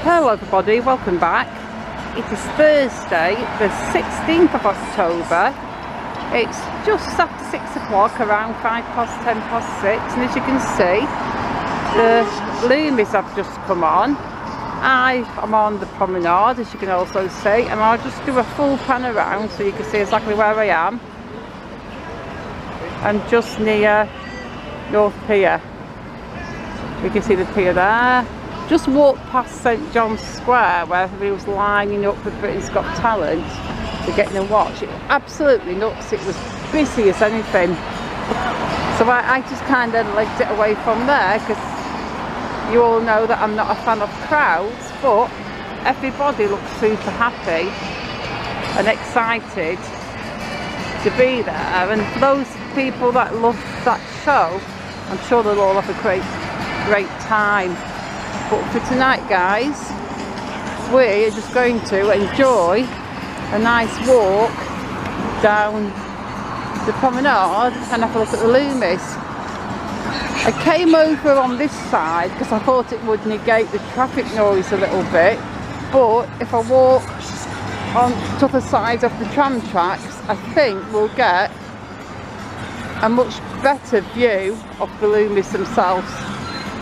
Hello everybody, welcome back. It is Thursday the 16th of October. It's just after 6 o'clock, around 6:10, and as you can see the loomies have just come on. I am on the promenade, as you can also see, and I'll just do a full pan around so you can see exactly where I am. I'm just near North Pier. You can see the pier there. Just walked past St John's Square where everybody was lining up for Britain's Got Talent to get in and watch. It was absolutely nuts. It was busy as anything. So I just kind of legged it away from there, because you all know that I'm not a fan of crowds, but everybody looked super happy and excited to be there. And for those people that love that show, I'm sure they'll all have a great time. But for tonight, guys, we're just going to enjoy a nice walk down the promenade and have a look at the loomies. I came over on this side because I thought it would negate the traffic noise a little bit, but if I walk on to the side of the tram tracks, I think we'll get a much better view of the loomies themselves.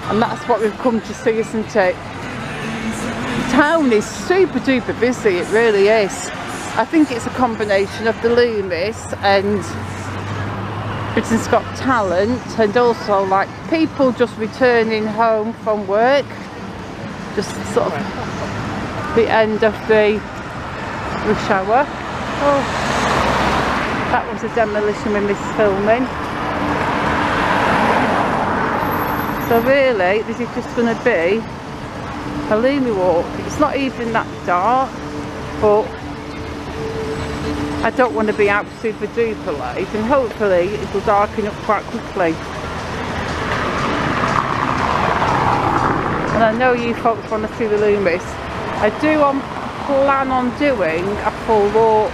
And that's what we've come to see, isn't it? The town is super duper busy, it really is. I think it's a combination of the loomies and Britain's Got Talent, and also like people just returning home from work. Just sort of the end of the rush hour. Oh, that was a demolition when this is filming. So really, this is just going to be a loomie walk. It's not even that dark, but I don't want to be out super duper late, and hopefully it will darken up quite quickly. And I know you folks want to see the loomies. I do plan on doing a full walk,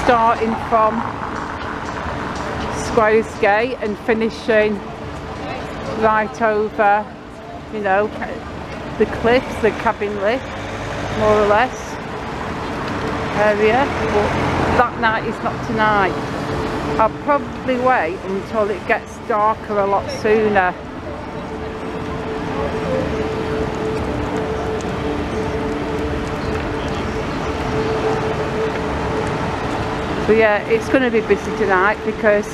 starting from Squires Gate and finishing right over, you know, the cliffs, the cabin lift, more or less area. But that night is not tonight. I'll probably wait until it gets darker a lot sooner. So yeah, it's going to be busy tonight because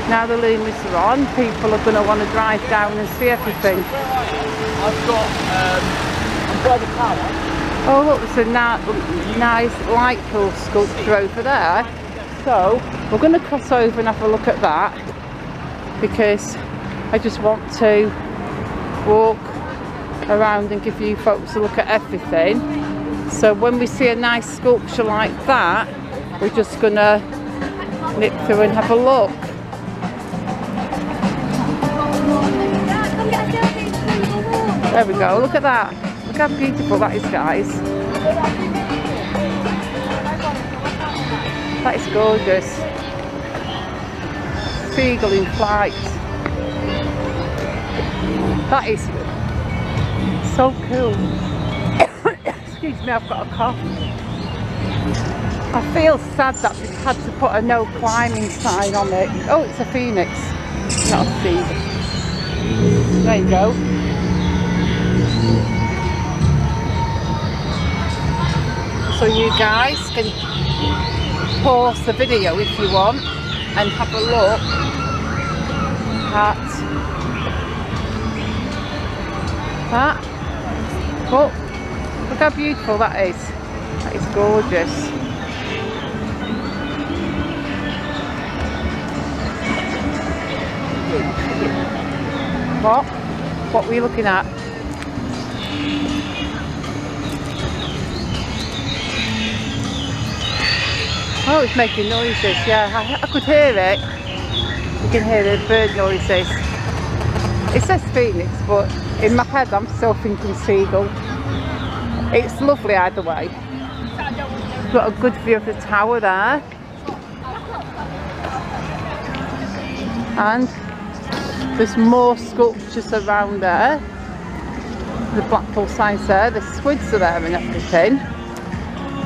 now the loomies are on, people are going to want to drive down and see everything. I've got by the power. Oh look, there's a nice Lightpool sculpture over there. So we're going to cross over and have a look at that, because I just want to walk around and give you folks a look at everything. So when we see a nice sculpture like that, we're just going to nip through and have a look. There we go, look at that. Look how beautiful that is, guys. That is gorgeous. Seagull in flight. That is so cool. Excuse me, I've got a cough. I feel sad that we've had to put a no climbing sign on it. Oh, it's a phoenix, not a seagull. There you go. So you guys can pause the video if you want and have a look at that. Oh, look how beautiful that is. That is gorgeous. What were you looking at? Oh, it's making noises, yeah, I could hear it. You can hear the bird noises. It says phoenix, but in my head I'm still thinking seagull. It's lovely either way. You've got a good view of the tower there. And there's more sculptures around there. the Blackpool signs there, the squids are there and everything.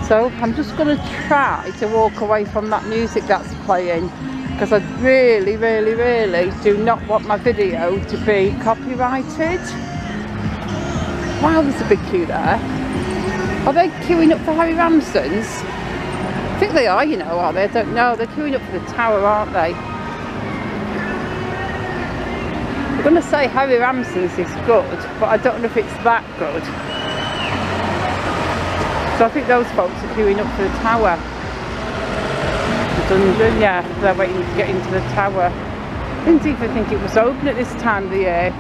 So I'm just going to try to walk away from that music that's playing, because I really, really, really do not want my video to be copyrighted. Wow, there's a big queue there. Are they queuing up for Harry Ramsden's? I think they are, you know, are they? I don't know. They're queuing up for the tower, aren't they? I'm going to say Harry Ramsden's is good, but I don't know if it's that good. So I think those folks are queuing up for the tower. The dungeon, yeah, they're waiting to get into the tower. I didn't even think it was open at this time of the year.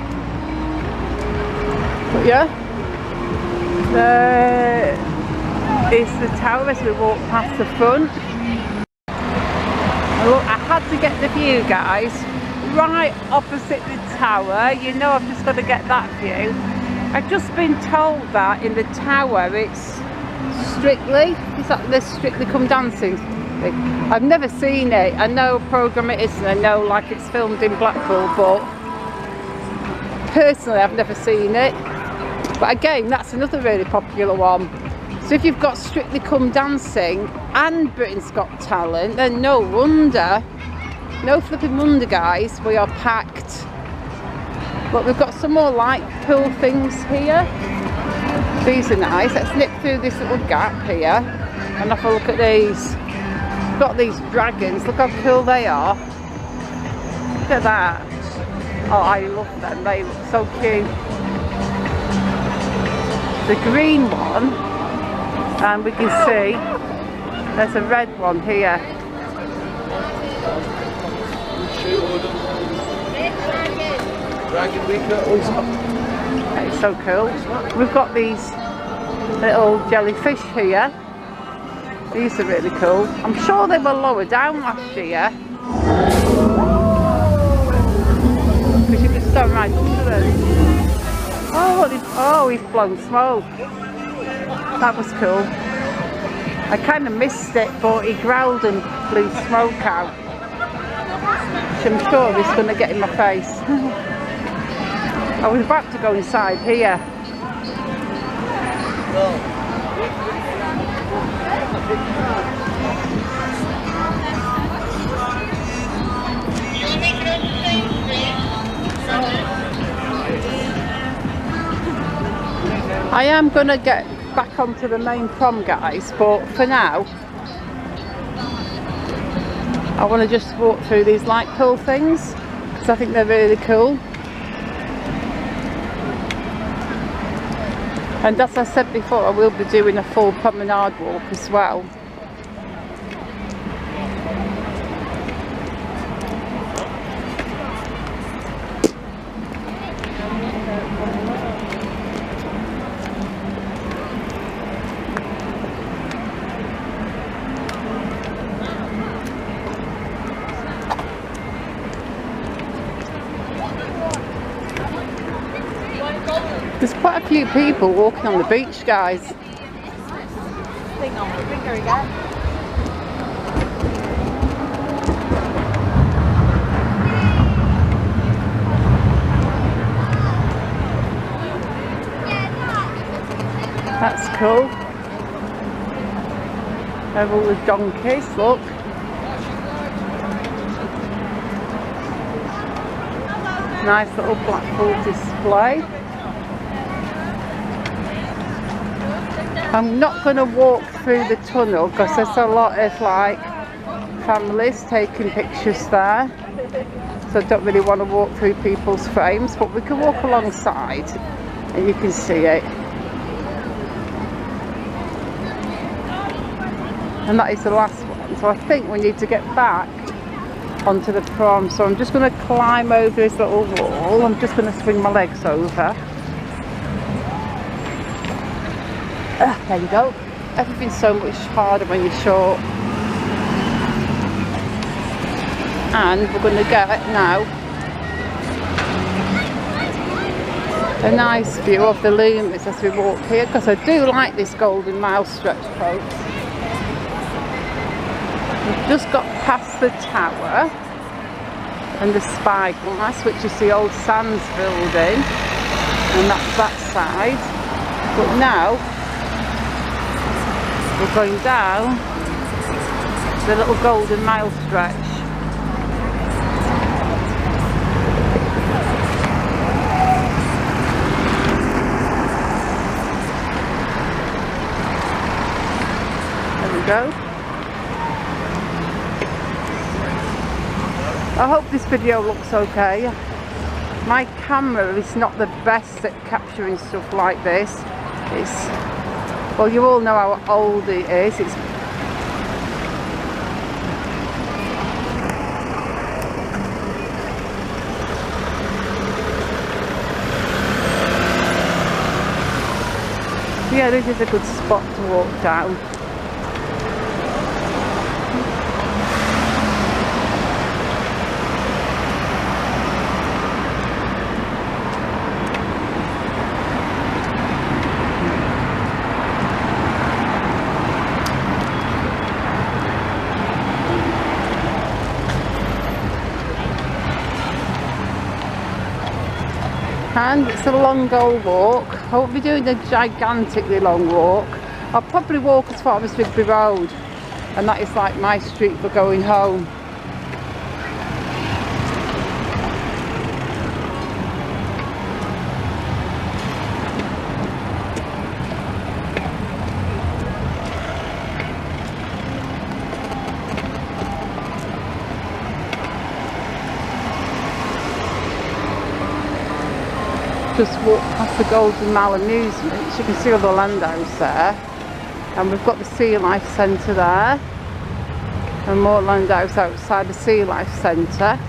But yeah, there is the tower as we walk past the front. And look, I had to get the view, guys, right opposite the tower. You know, I've just got to get that view. I've just been told that in the tower it's Strictly, is that the Strictly Come Dancing thing? I've never seen it. I know programme it is, and I know like it's filmed in Blackpool, but personally I've never seen it. But again, that's another really popular one. So if you've got Strictly Come Dancing and Britain's Got Talent, then no wonder, no flipping wonder, guys, we are packed. But we've got some more Lightpool things here. These are nice. Let's nip through this little gap here and have a look at these. We've got these dragons. Look how cool they are. Look at that. Oh, I love them. They look so cute. The green one, and we can see there's a red one here. It's so cool. We've got these little jellyfish here. These are really cool. I'm sure they were lower down last year, because you could stand right up to them. Oh, he's blown smoke. That was cool. I kind of missed it, but he growled and blew smoke out, which I'm sure is going to get in my face. I was about to go inside here. I am going to get back onto the main prom, guys, but for now I want to just walk through these Lightpool things because I think they're really cool. And as I said before, I will be doing a full promenade walk as well. There's quite a few people walking on the beach, guys. That's cool. There are all the donkeys, look. Nice little Blackpool display. I'm not going to walk through the tunnel because there's a lot of like families taking pictures there, so I don't really want to walk through people's frames, but we can walk alongside and you can see it. And that is the last one, so I think we need to get back onto the prom. So I'm just going to climb over this little wall. I'm just going to swing my legs over. There you go. Everything's so much harder when you're short. And we're going to get now a nice view of the Loomis as we walk here, because I do like this Golden Mile stretch, folks. We've just got past the tower and the spyglass, which is the old Sands building. and that's that side. But now we're going down the little Golden Mile stretch. There we go. I hope this video looks okay. My camera is not the best at capturing stuff like this. It's, well, you all know how old it is. It's yeah, this is a good spot to walk down. And it's a long old walk. I won't be doing a gigantically long walk. I'll probably walk as far as Thornber Road, and that is like my street for going home. Just walk past the Golden Mile Amusements. You can see all the landhouse there, and we've got the Sea Life Centre there, and more landhouse outside the Sea Life Centre.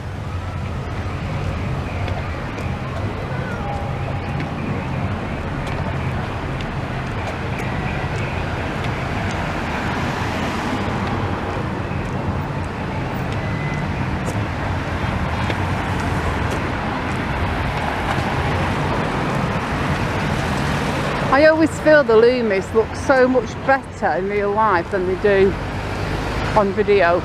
I always feel the Loomis look so much better in real life than they do on video.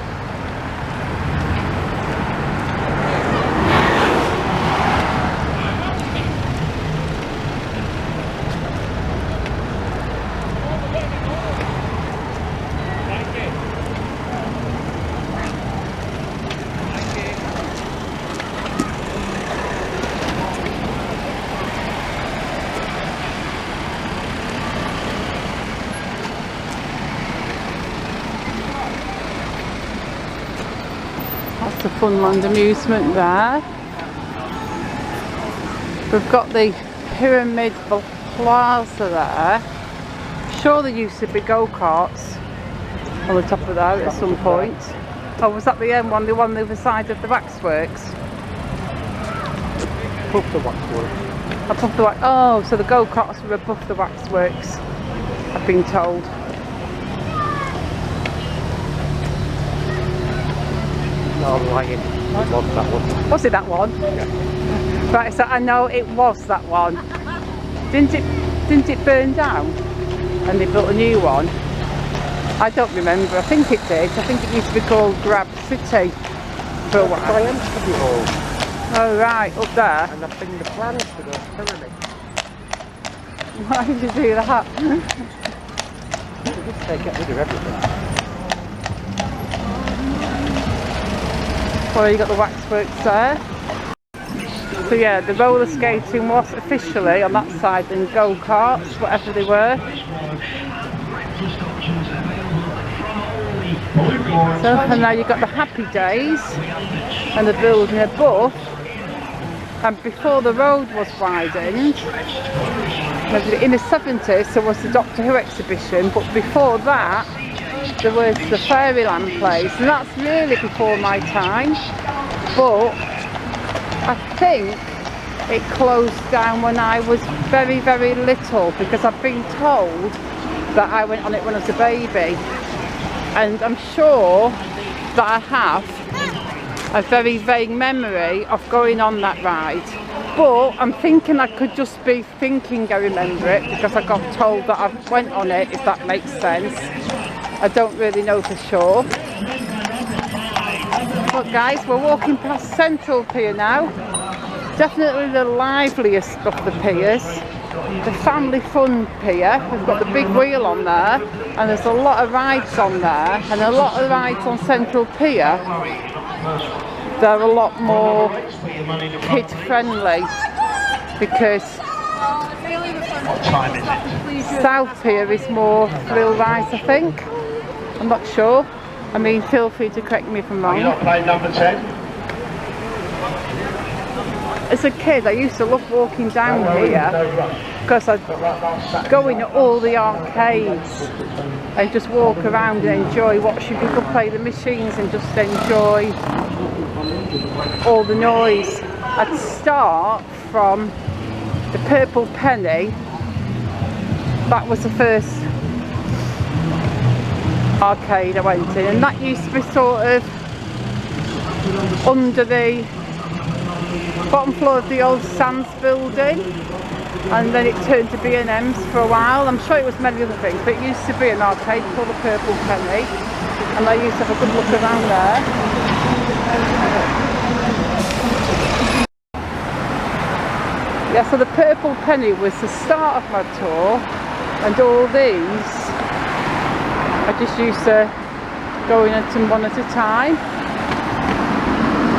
That's the Funland amusement there. We've got the Pyramid Plaza there. I'm sure there used to be go-karts on the top of that at some point. Oh, was that the end one, the one on the other side of the waxworks? Above the waxworks. Above the wax. Oh, so the go-karts were above the waxworks, I've been told. No, I'm lying. It was that one. Was it that one? Yeah. Right, so I know it was that one. Didn't it burn down and they built a new one? I don't remember. I think it did. I think it used to be called Grab City for a while. Oh right, up there. And I've been the plans for the pyramid. Why did you do that? They did say get rid of everything. Well, you got the waxworks there. So yeah, the roller skating was officially on that side, and go-karts, whatever they were. So, and now you've got the Happy Days and the building above. And before the road was widened, in the 70s there was the Doctor Who exhibition, but before that there was the Fairyland place, and that's really before my time. But I think it closed down when I was very, very little, because I've been told that I went on it when I was a baby, and I'm sure that I have a very vague memory of going on that ride. But I'm thinking I could just be thinking I remember it because I got told that I went on it, if that makes sense. I don't really know for sure. But guys, we're walking past Central Pier now. Definitely the liveliest of the piers. The family fun pier. We've got the big wheel on there, and there's a lot of rides on there, and a lot of rides on Central Pier. They're a lot more kid friendly because South Pier is more thrill rides, I think. I'm not sure. I mean, feel free to correct me if I'm wrong. Number 10. As a kid, I used to love walking down here because I'd go in all the arcades and just walk around and enjoy watching people play the machines and just enjoy all the noise. I'd start from the Purple Penny. That was the first arcade I went in, and that used to be sort of under the bottom floor of the old Sands building, and then it turned to B&M's for a while. I'm sure it was many other things, but it used to be an arcade called the Purple Penny, and I used to have a good look around there. Yeah, so the Purple Penny was the start of my tour, and all these I just used to go in at them one at a time.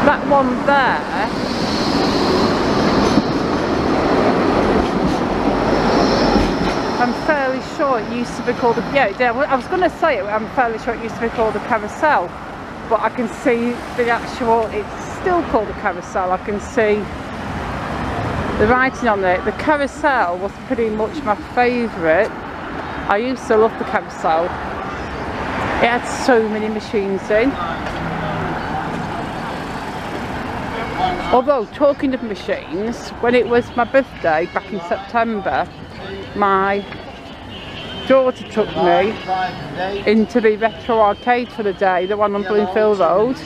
That one there, I'm fairly sure it used to be called I was going to say it, I'm fairly sure it used to be called a carousel, but I can see the actual, it's still called a carousel. I can see the writing on it. The carousel was pretty much my favourite. I used to love the carousel. It had so many machines in. Although, talking of machines, when it was my birthday back in September, my daughter took me into the retro arcade for the day, the one on Bloomfield Road,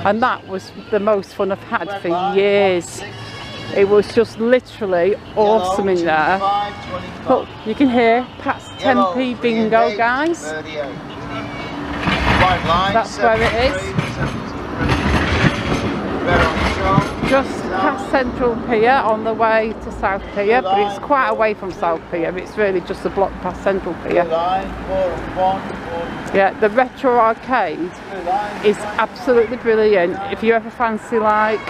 and that was the most fun I've had for years. It was just literally awesome in there. Oh, you can hear past 10p bingo, guys. That's where it is. Just past Central Pier on the way to South Pier, but it's quite away from South Pier. It's really just a block past Central Pier. Yeah, the retro arcade is absolutely brilliant. If you ever fancy like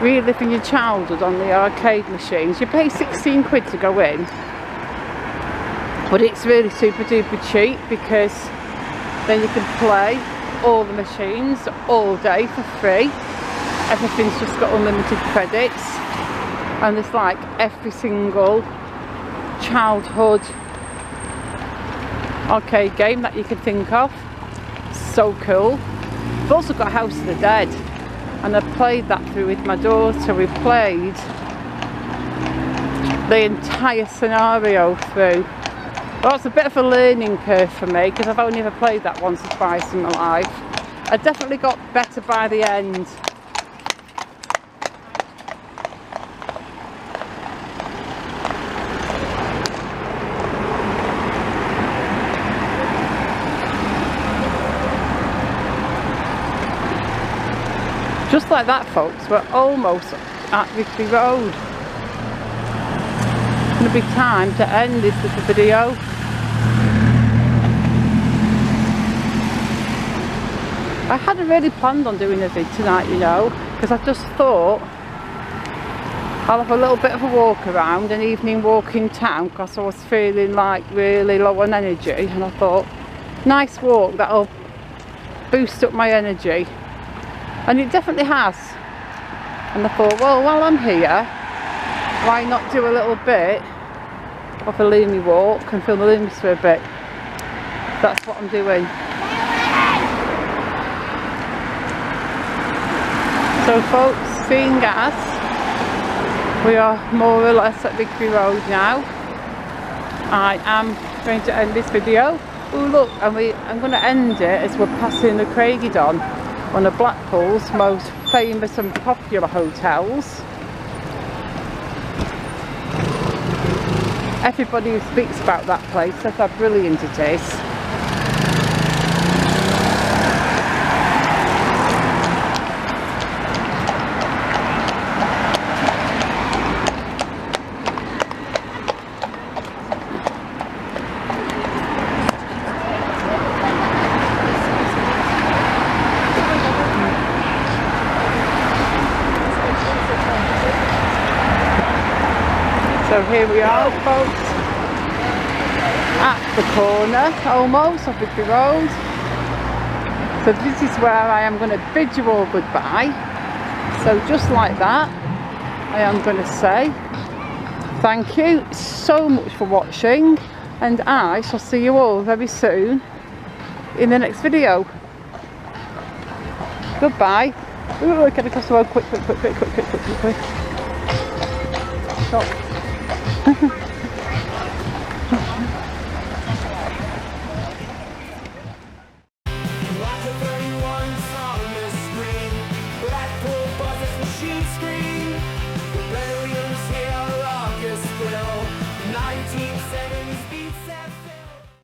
reliving your childhood on the arcade machines, you pay 16 quid to go in, but it's really super duper cheap because then you can play all the machines all day for free. Everything's just got unlimited credits, and there's like every single childhood arcade game that you can think of. So cool. I've also got House of the Dead, and I played that through with my daughter. We played the entire scenario through. Well, it's a bit of a learning curve for me because I've only ever played that once or twice in my life. I definitely got better by the end. Just like that, folks, we're almost at Rigby Road. It's going to be time to end this little video. I hadn't really planned on doing a vid tonight, you know, because I just thought I'll have a little bit of a walk around, an evening walk in town, because I was feeling like really low on energy, and I thought, nice walk, that'll boost up my energy. And it definitely has. And I thought, well, while I'm here, why not do a little bit of a Loomy walk and film the Loomies for a bit. That's what I'm doing. So folks, seeing as we are more or less at Rigby Road now, I am going to end this video. Oh look, and I'm going to end it as we're passing the Craigydon, one of Blackpool's most famous and popular hotels. Everybody who speaks about that place says how brilliant it is. So here we are, folks, at the corner almost of Rigby Road. So this is where I am going to bid you all goodbye. So just like that, I am going to say thank you so much for watching, and I shall see you all very soon in the next video. Goodbye. Ooh, get across the road quick. Stop. Blackpool buzzes machine screen. The Williams here, August Grill, 1970.